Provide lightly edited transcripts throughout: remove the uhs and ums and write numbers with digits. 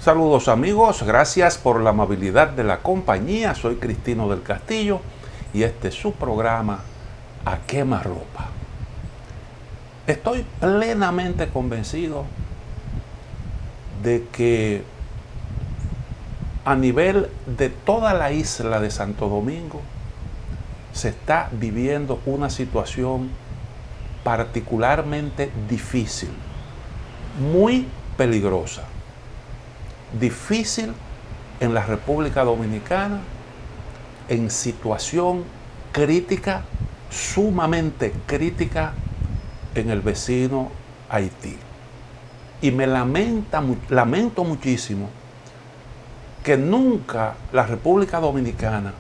Saludos amigos, gracias por la amabilidad de la compañía. Soy Cristino del Castillo y este es su programa A Quemarropa. Estoy plenamente convencido de que a nivel de toda la isla de Santo Domingo se está viviendo una situación particularmente difícil, muy peligrosa. Difícil en la República Dominicana, en situación crítica, sumamente crítica en el vecino Haití. Y me lamento muchísimo que nunca la República Dominicana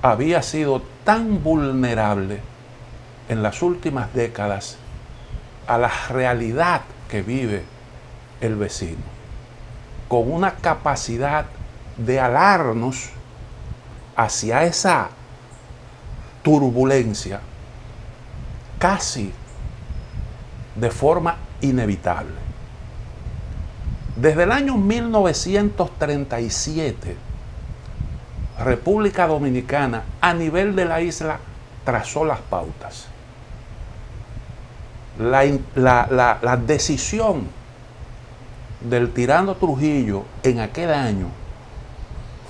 había sido tan vulnerable en las últimas décadas a la realidad que vive el vecino, con una capacidad de alarnos hacia esa turbulencia casi de forma inevitable. Desde el año 1937, República Dominicana a nivel de la isla trazó las pautas. La decisión del tirano Trujillo en aquel año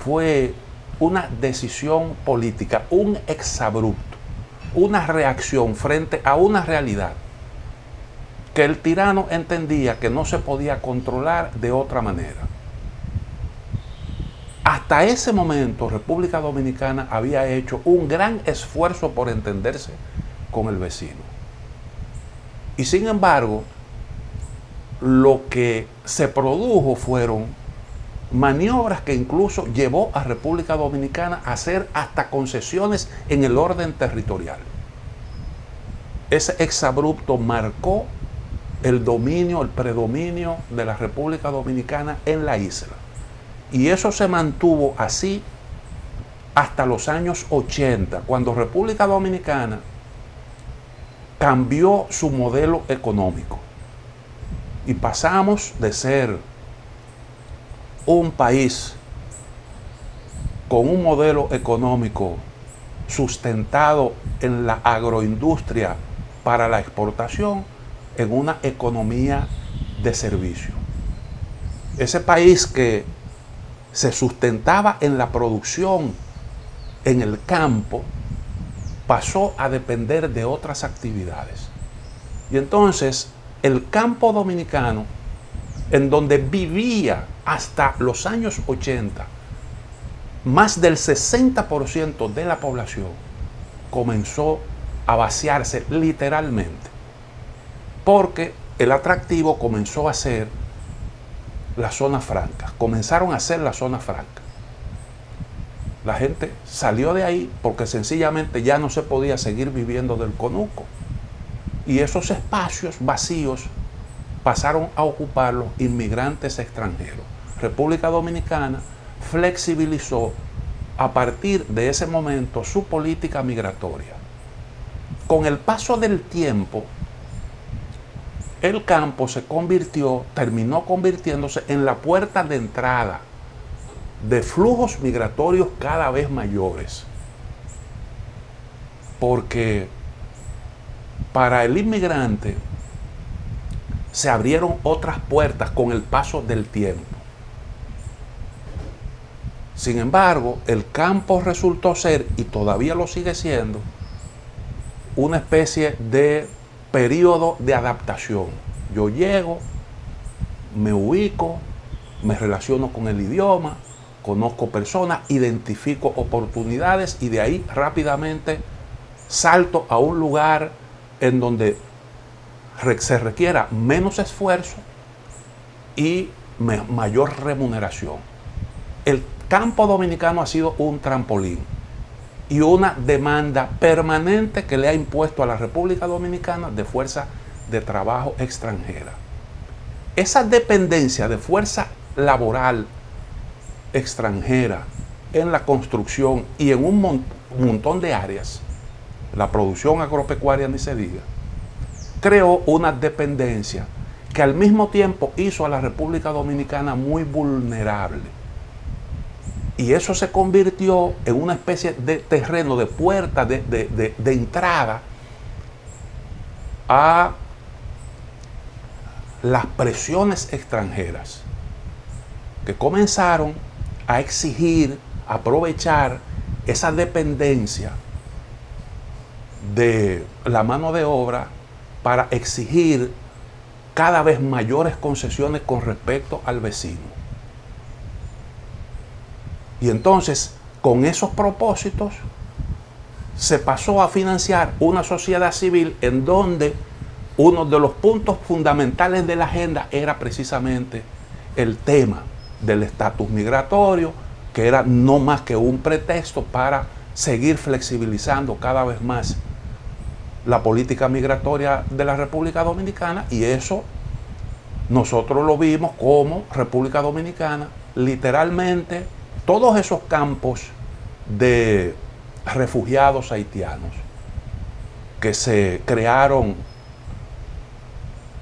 fue una decisión política, un exabrupto, una reacción frente a una realidad que el tirano entendía que no se podía controlar de otra manera. Hasta ese momento, República Dominicana había hecho un gran esfuerzo por entenderse con el vecino. Y sin embargo, lo que se produjo fueron maniobras que incluso llevó a República Dominicana a hacer hasta concesiones en el orden territorial. Ese exabrupto marcó el predominio de la República Dominicana en la isla. Y eso se mantuvo así hasta los años 80, cuando República Dominicana cambió su modelo económico. Y pasamos de ser un país con un modelo económico sustentado en la agroindustria para la exportación en una economía de servicio. Ese país que se sustentaba en la producción en el campo pasó a depender de otras actividades. Y entonces el campo dominicano, en donde vivía hasta los años 80 más del 60% de la población, comenzó a vaciarse literalmente, porque el atractivo comenzó a ser la zona franca. Comenzaron a ser la zona franca. La gente salió de ahí porque sencillamente ya no se podía seguir viviendo del conuco. Y esos espacios vacíos pasaron a ocupar los inmigrantes extranjeros. República Dominicana flexibilizó a partir de ese momento su política migratoria. Con el paso del tiempo, el campo terminó convirtiéndose en la puerta de entrada de flujos migratorios cada vez mayores. Porque para el inmigrante se abrieron otras puertas con el paso del tiempo. Sin embargo, el campo resultó ser, y todavía lo sigue siendo, una especie de periodo de adaptación. Yo llego, me ubico, me relaciono con el idioma, conozco personas, identifico oportunidades y de ahí rápidamente salto a un lugar en donde se requiera menos esfuerzo y mayor remuneración. El campo dominicano ha sido un trampolín y una demanda permanente que le ha impuesto a la República Dominicana de fuerza de trabajo extranjera. Esa dependencia de fuerza laboral extranjera en la construcción y en un montón de áreas, la producción agropecuaria ni se diga, creó una dependencia que al mismo tiempo hizo a la República Dominicana muy vulnerable. Y eso se convirtió en una especie de terreno, de puerta, de entrada a las presiones extranjeras que comenzaron a exigir, a aprovechar esa dependencia de la mano de obra para exigir cada vez mayores concesiones con respecto al vecino. Y entonces, con esos propósitos, se pasó a financiar una sociedad civil en donde uno de los puntos fundamentales de la agenda era precisamente el tema del estatus migratorio, que era no más que un pretexto para seguir flexibilizando cada vez más la política migratoria de la República Dominicana, y eso nosotros lo vimos como República Dominicana, literalmente todos esos campos de refugiados haitianos que se crearon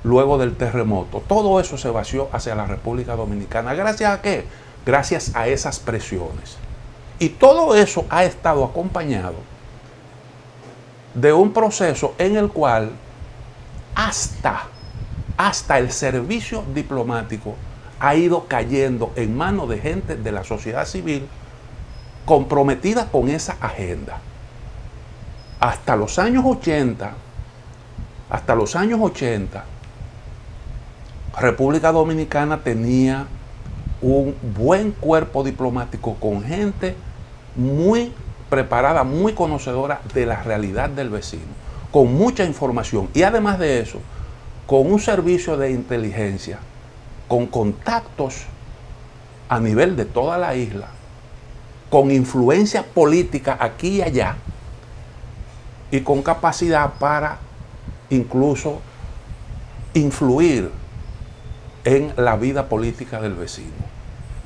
luego del terremoto, todo eso se vació hacia la República Dominicana. ¿Gracias a qué? Gracias a esas presiones. Y todo eso ha estado acompañado de un proceso en el cual hasta el servicio diplomático ha ido cayendo en manos de gente de la sociedad civil comprometida con esa agenda. Hasta los años 80, República Dominicana tenía un buen cuerpo diplomático con gente muy preparada, muy conocedora de la realidad del vecino, con mucha información y además de eso, con un servicio de inteligencia, con contactos a nivel de toda la isla, con influencia política aquí y allá y con capacidad para incluso influir en la vida política del vecino.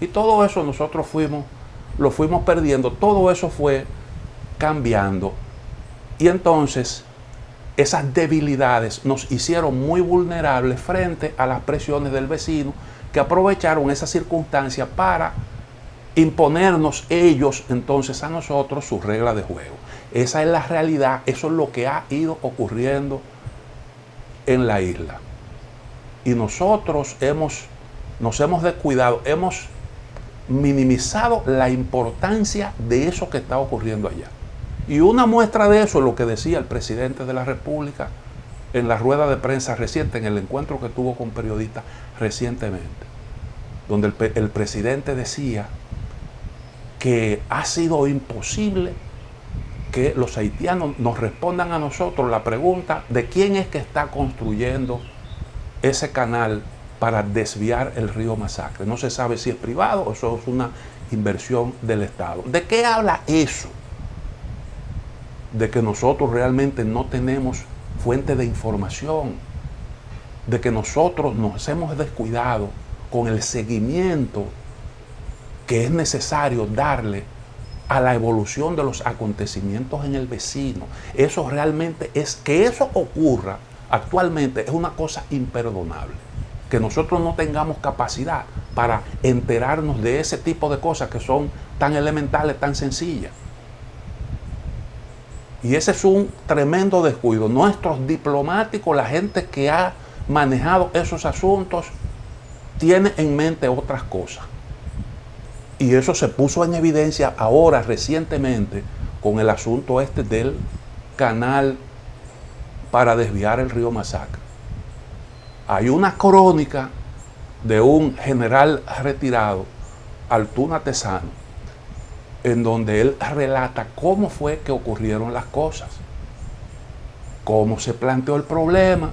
Y todo eso nosotros lo fuimos perdiendo, todo eso fue cambiando. Y entonces esas debilidades nos hicieron muy vulnerables frente a las presiones del vecino, que aprovecharon esa circunstancia para imponernos ellos entonces a nosotros sus reglas de juego. Esa es la realidad, eso es lo que ha ido ocurriendo en la isla. Y nosotros nos hemos descuidado, hemos minimizado la importancia de eso que está ocurriendo allá. Y una muestra de eso es lo que decía el presidente de la República en la rueda de prensa reciente, en el encuentro que tuvo con periodistas recientemente, donde el presidente decía que ha sido imposible que los haitianos nos respondan a nosotros la pregunta de quién es que está construyendo ese canal para desviar el río Masacre. No se sabe si es privado o eso es una inversión del Estado. ¿De qué habla eso? De que nosotros realmente no tenemos fuente de información, de que nosotros nos hemos descuidado con el seguimiento que es necesario darle a la evolución de los acontecimientos en el vecino. Eso realmente es, que eso ocurra actualmente es una cosa imperdonable. Que nosotros no tengamos capacidad para enterarnos de ese tipo de cosas que son tan elementales, tan sencillas. Y ese es un tremendo descuido. Nuestros diplomáticos, la gente que ha manejado esos asuntos, tiene en mente otras cosas. Y eso se puso en evidencia ahora, recientemente, con el asunto este del canal para desviar el río Masacre. Hay una crónica de un general retirado, Altuna Tesano, en donde él relata cómo fue que ocurrieron las cosas, cómo se planteó el problema.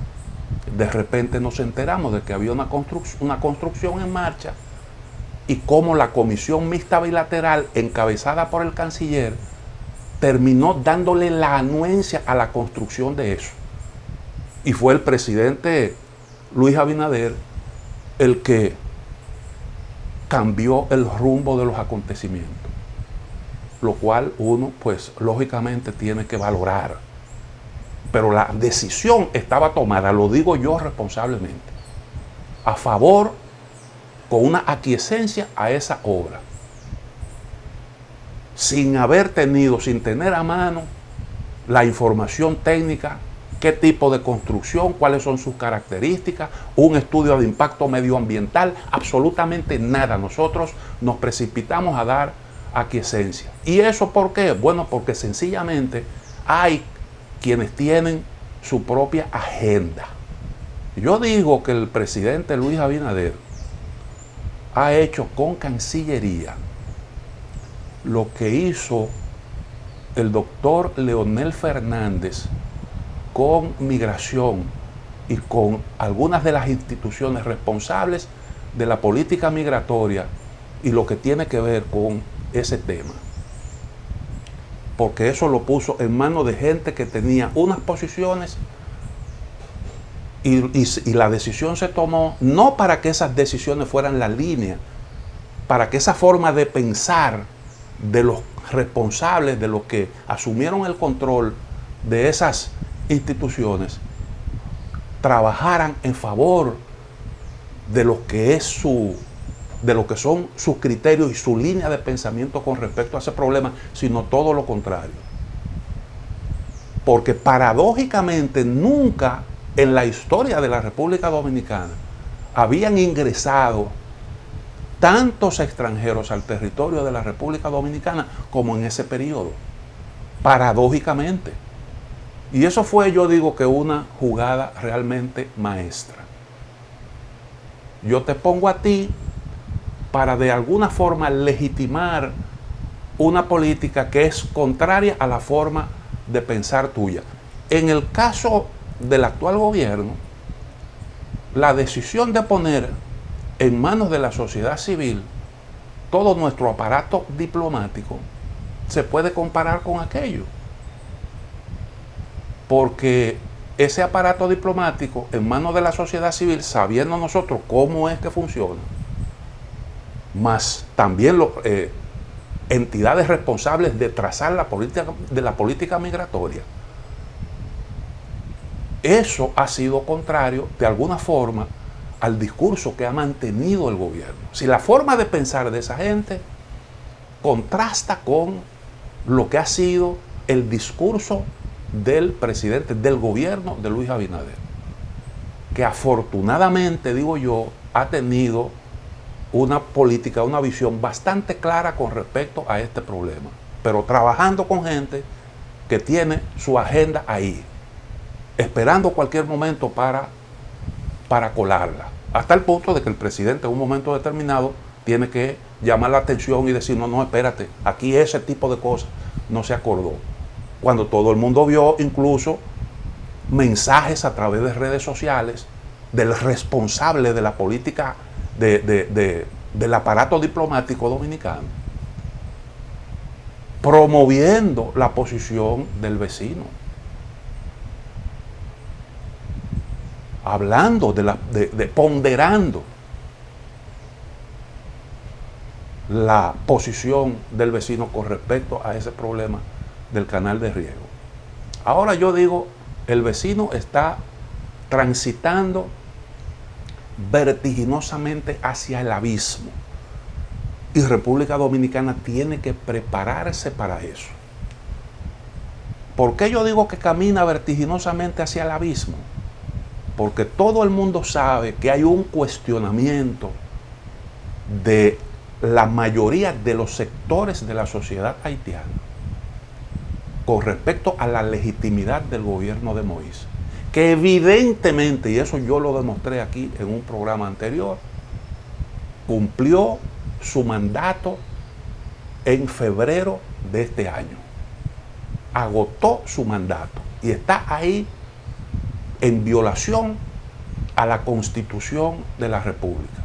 De repente nos enteramos de que había una construcción en marcha y cómo la comisión mixta bilateral encabezada por el canciller terminó dándole la anuencia a la construcción de eso. Y fue el presidente Luis Abinader el que cambió el rumbo de los acontecimientos, lo cual uno, pues, lógicamente tiene que valorar. Pero la decisión estaba tomada, lo digo yo responsablemente. a favor, con una aquiescencia a esa obra, sin tener a mano la información técnica, qué tipo de construcción, cuáles son sus características, un estudio de impacto medioambiental, absolutamente nada. Nosotros nos precipitamos a dar aquiescencia. ¿Y eso por qué? Bueno, porque sencillamente hay quienes tienen su propia agenda. Yo digo que el presidente Luis Abinader ha hecho con Cancillería lo que hizo el doctor Leonel Fernández con Migración y con algunas de las instituciones responsables de la política migratoria y lo que tiene que ver con ese tema. Porque eso lo puso en manos de gente que tenía unas posiciones y la decisión se tomó no para que esas decisiones fueran la línea, para que esa forma de pensar de los responsables, de los que asumieron el control de esas instituciones, trabajaran en favor de lo que son sus criterios y su línea de pensamiento con respecto a ese problema, sino todo lo contrario. Porque paradójicamente nunca en la historia de la República Dominicana habían ingresado tantos extranjeros al territorio de la República Dominicana como en ese periodo, paradójicamente. Y eso fue, yo digo, que una jugada realmente maestra. Yo te pongo a ti para de alguna forma legitimar una política que es contraria a la forma de pensar tuya. En el caso del actual gobierno, la decisión de poner en manos de la sociedad civil todo nuestro aparato diplomático se puede comparar con aquello. Porque ese aparato diplomático en manos de la sociedad civil, sabiendo nosotros cómo es que funciona, más también entidades responsables de trazar la política migratoria, eso ha sido contrario de alguna forma al discurso que ha mantenido el gobierno. Si la forma de pensar de esa gente contrasta con lo que ha sido el discurso del presidente, del gobierno de Luis Abinader, que afortunadamente, digo yo, ha tenido una política, una visión bastante clara con respecto a este problema, pero trabajando con gente que tiene su agenda ahí, esperando cualquier momento para colarla, hasta el punto de que el presidente en un momento determinado tiene que llamar la atención y decir, no, espérate, aquí ese tipo de cosas no se acordó. Cuando todo el mundo vio incluso mensajes a través de redes sociales del responsable de la política del aparato diplomático dominicano, promoviendo la posición del vecino, hablando ponderando la posición del vecino con respecto a ese problema del canal de riego. Ahora yo digo, el vecino está transitando vertiginosamente hacia el abismo y República Dominicana tiene que prepararse para eso. ¿Por qué yo digo que camina vertiginosamente hacia el abismo? Porque todo el mundo sabe que hay un cuestionamiento de la mayoría de los sectores de la sociedad haitiana con respecto a la legitimidad del gobierno de Moïse, que evidentemente, y eso yo lo demostré aquí en un programa anterior, cumplió su mandato en febrero de este año. Agotó su mandato y está ahí en violación a la Constitución de la República.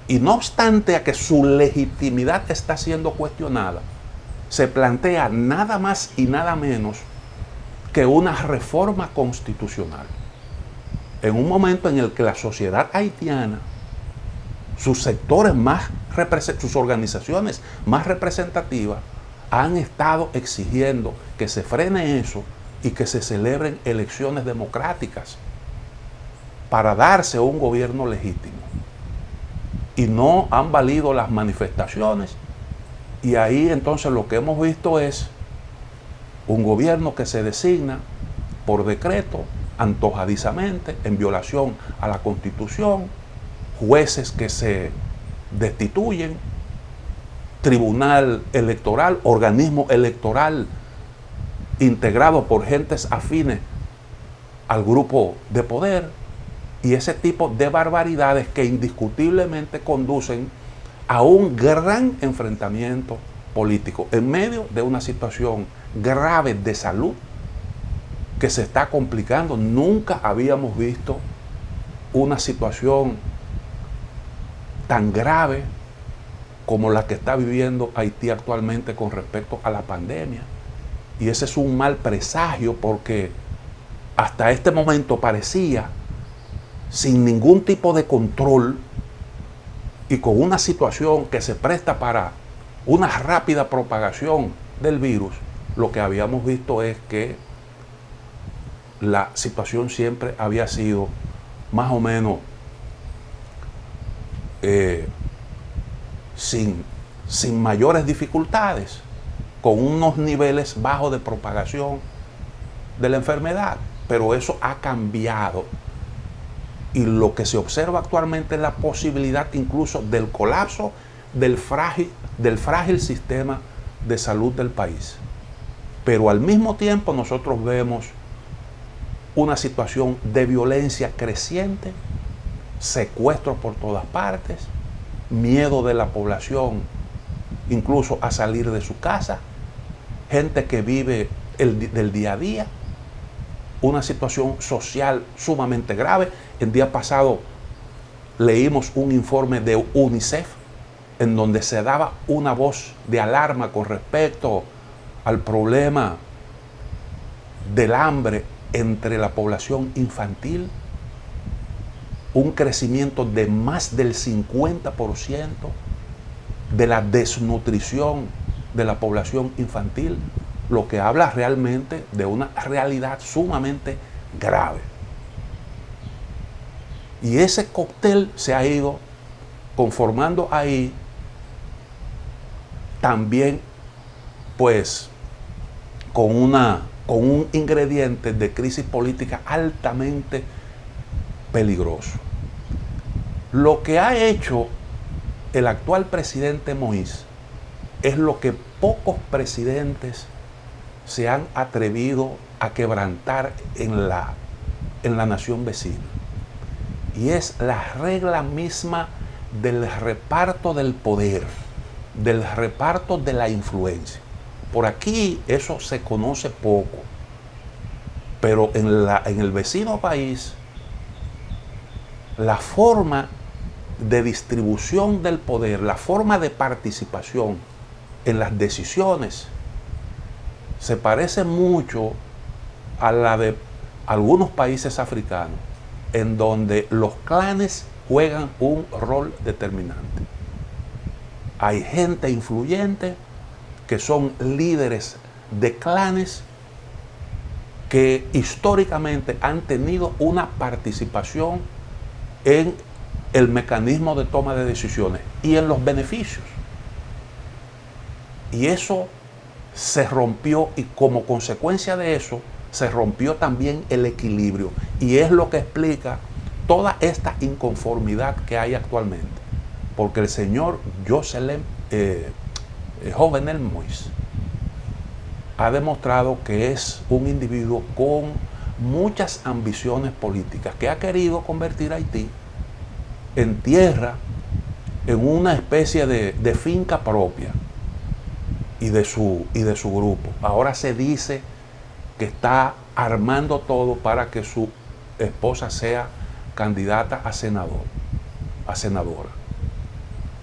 Y no obstante a que su legitimidad está siendo cuestionada, se plantea nada más y nada menos que una reforma constitucional. En un momento en el que la sociedad haitiana, sus sectores sus organizaciones más representativas, han estado exigiendo que se frene eso y que se celebren elecciones democráticas. para darse un gobierno legítimo. Y no han valido las manifestaciones. Y ahí entonces lo que hemos visto es un gobierno que se designa por decreto, antojadizamente, en violación a la Constitución, jueces que se destituyen, tribunal electoral, organismo electoral integrado por gentes afines al grupo de poder, y ese tipo de barbaridades que indiscutiblemente conducen a un gran enfrentamiento político en medio de una situación grave de salud que se está complicando. Nunca habíamos visto una situación tan grave como la que está viviendo Haití actualmente con respecto a la pandemia. Y ese es un mal presagio, porque hasta este momento parecía, sin ningún tipo de control y con una situación que se presta para una rápida propagación del virus, lo que habíamos visto es que la situación siempre había sido más o menos sin mayores dificultades, con unos niveles bajos de propagación de la enfermedad. Pero eso ha cambiado, y lo que se observa actualmente es la posibilidad incluso del colapso del frágil sistema de salud del país. Pero al mismo tiempo nosotros vemos una situación de violencia creciente, secuestros por todas partes, miedo de la población incluso a salir de su casa, gente que vive del día a día, una situación social sumamente grave. El día pasado leímos un informe de UNICEF en donde se daba una voz de alarma con respecto al problema del hambre entre la población infantil, un crecimiento de más del 50% de la desnutrición de la población infantil, lo que habla realmente de una realidad sumamente grave. Y ese cóctel se ha ido conformando ahí también, pues, con un ingrediente de crisis política altamente peligroso. Lo que ha hecho el actual presidente Moïse es lo que pocos presidentes se han atrevido a quebrantar en la nación vecina. Y es la regla misma del reparto del poder, del reparto de la influencia. Por aquí eso se conoce poco, pero en el vecino país, la forma de distribución del poder, la forma de participación en las decisiones, se parece mucho a la de algunos países africanos, en donde los clanes juegan un rol determinante. Hay gente influyente que son líderes de clanes que históricamente han tenido una participación en el mecanismo de toma de decisiones y en los beneficios. Y eso se rompió, y como consecuencia de eso se rompió también el equilibrio, y es lo que explica toda esta inconformidad que hay actualmente, porque el señor Jovenel Moïse ha demostrado que es un individuo con muchas ambiciones políticas, que ha querido convertir a Haití en tierra, en una especie de finca propia y de su grupo. Ahora se dice que está armando todo para que su esposa sea candidata a senadora.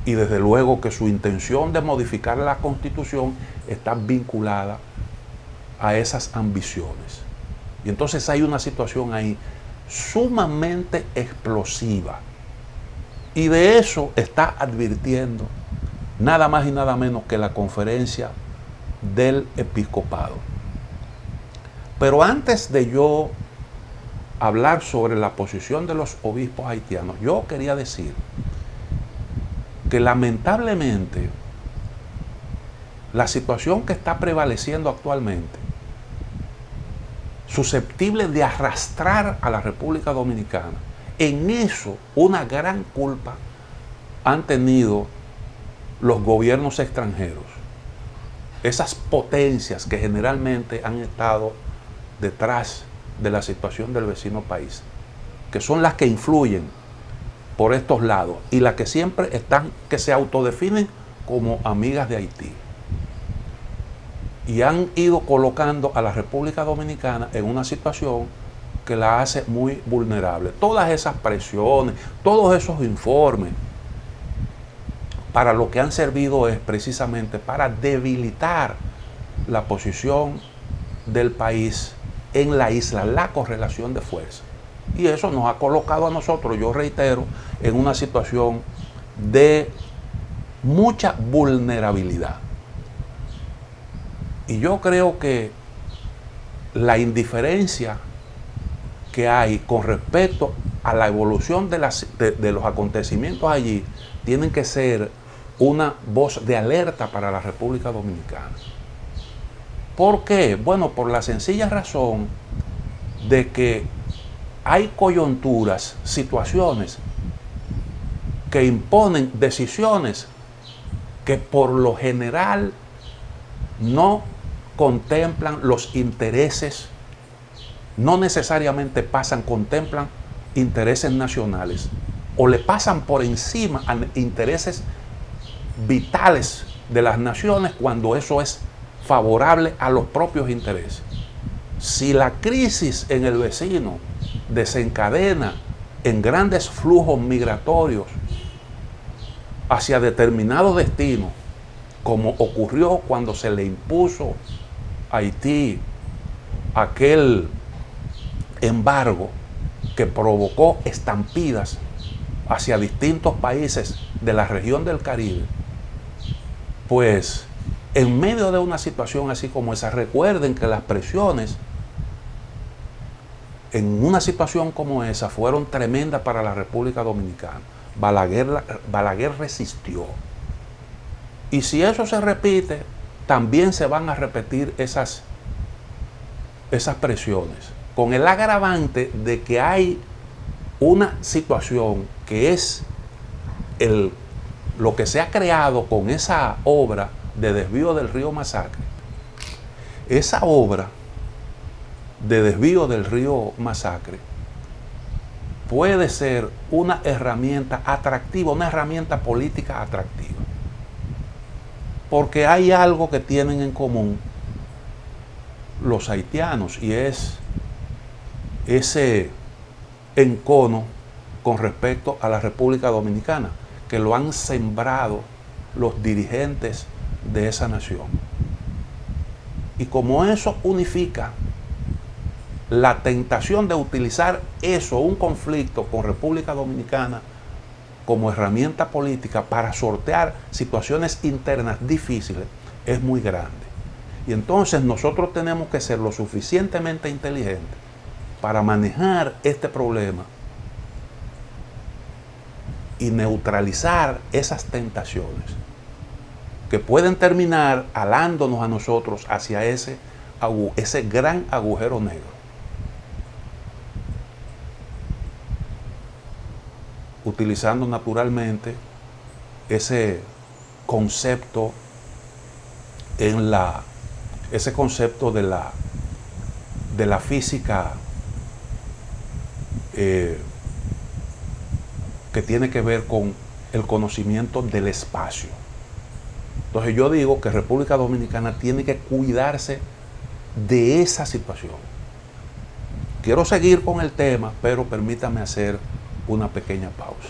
Y desde luego que su intención de modificar la Constitución está vinculada a esas ambiciones. Y entonces hay una situación ahí sumamente explosiva. Y de eso está advirtiendo nada más y nada menos que la conferencia del episcopado. Pero antes de yo hablar sobre la posición de los obispos haitianos, yo quería decir que lamentablemente la situación que está prevaleciendo actualmente, susceptible de arrastrar a la República Dominicana, en eso una gran culpa han tenido los gobiernos extranjeros, esas potencias que generalmente han estado detrás de la situación del vecino país, que son las que influyen por estos lados y las que siempre están, que se autodefinen como amigas de Haití, y han ido colocando a la República Dominicana en una situación que la hace muy vulnerable. Todas esas presiones, todos esos informes, para lo que han servido es precisamente para debilitar la posición del país en la isla, la correlación de fuerza. Y eso nos ha colocado a nosotros, yo reitero, en una situación de mucha vulnerabilidad. Y yo creo que la indiferencia que hay con respecto a la evolución de los acontecimientos allí tienen que ser una voz de alerta para la República Dominicana. ¿Por qué? Bueno, por la sencilla razón de que hay coyunturas, situaciones que imponen decisiones que por lo general no contemplan los intereses, no necesariamente contemplan intereses nacionales, o le pasan por encima a intereses vitales de las naciones cuando eso es favorable a los propios intereses. Si la crisis en el vecino desencadena en grandes flujos migratorios hacia determinados destinos, como ocurrió cuando se le impuso a Haití aquel embargo que provocó estampidas hacia distintos países de la región del Caribe, pues en medio de una situación así como esa, recuerden que las presiones en una situación como esa fueron tremendas para la República Dominicana. Balaguer resistió. Y si eso se repite, también se van a repetir esas presiones, con el agravante de que hay una situación que es lo que se ha creado con esa obra de desvío del río Masacre. Esa obra de desvío del río Masacre puede ser una herramienta atractiva, una herramienta política atractiva, porque hay algo que tienen en común los haitianos, y es ese encono con respecto a la República Dominicana, que lo han sembrado los dirigentes de esa nación. Y como eso unifica la tentación de utilizar eso, un conflicto con República Dominicana, como herramienta política para sortear situaciones internas difíciles, es muy grande. Y entonces nosotros tenemos que ser lo suficientemente inteligentes para manejar este problema y neutralizar esas tentaciones que pueden terminar alándonos a nosotros hacia ese gran agujero negro. Utilizando naturalmente ese concepto de la física que tiene que ver con el conocimiento del espacio. Entonces yo digo que República Dominicana tiene que cuidarse de esa situación. Quiero seguir con el tema, pero permítame hacer una pequeña pausa.